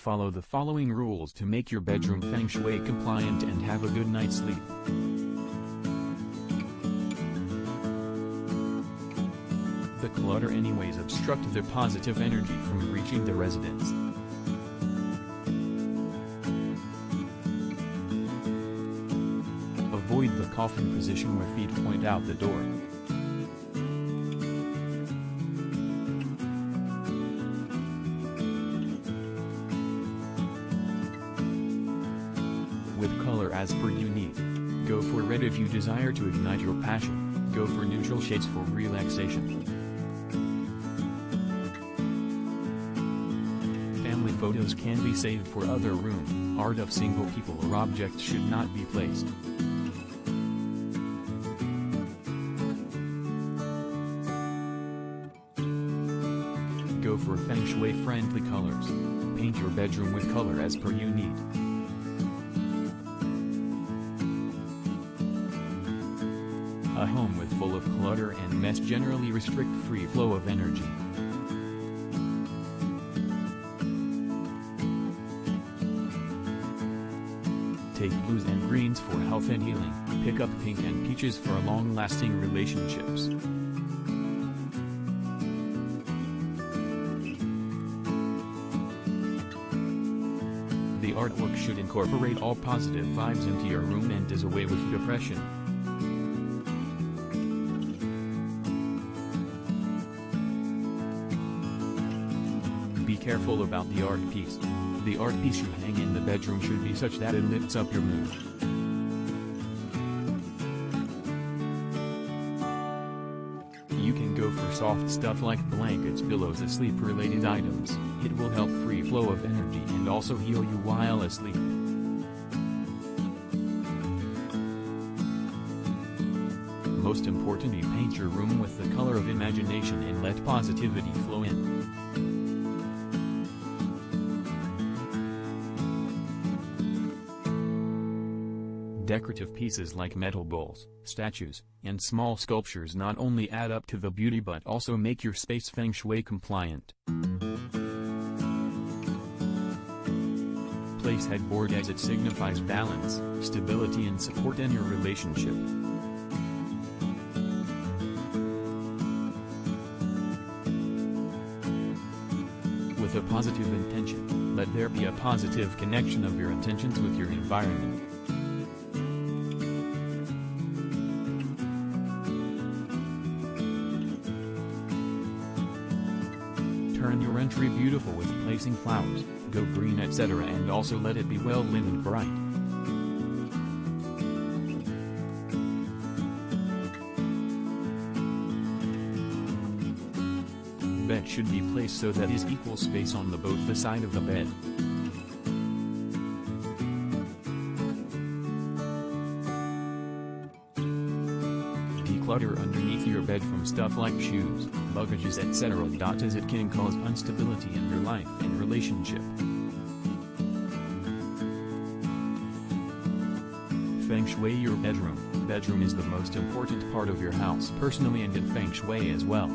Follow the following rules to make your bedroom Feng Shui compliant and have a good night's sleep. The clutter anyways obstruct the positive energy from reaching the residence. Avoid the coffin position where feet point out the door. With color as per you need. Go for red if you desire to ignite your passion, go for neutral shades for relaxation. Family photos can be saved for other room, art of single people or objects should not be placed. Go for Feng Shui friendly colors. Paint your bedroom with color as per you need. A home with full of clutter and mess generally restrict free flow of energy. Take blues and greens for health and healing, pick up pink and peaches for long-lasting relationships. The artwork should incorporate all positive vibes into your room and does away with depression. Be careful about the art piece. The art piece you hang in the bedroom should be such that it lifts up your mood. You can go for soft stuff like blankets, pillows, and sleep-related items. It will help free flow of energy and also heal you while asleep. Most importantly, paint your room with the color of imagination and let positivity flow in. Decorative pieces like metal bowls, statues, and small sculptures not only add up to the beauty but also make your space Feng Shui compliant. Place headboard as it signifies balance, stability and support in your relationship. With a positive intention, let there be a positive connection of your intentions with your environment. Turn your entry beautiful with placing flowers, go green etc. and also let it be well lit and bright. Bed should be placed so that is equal space on both the side of the bed. Declutter underneath your bed from stuff like shoes, luggages etc. as it can cause instability in your life and relationship. Feng Shui your bedroom. Bedroom is the most important part of your house personally and in Feng Shui as well.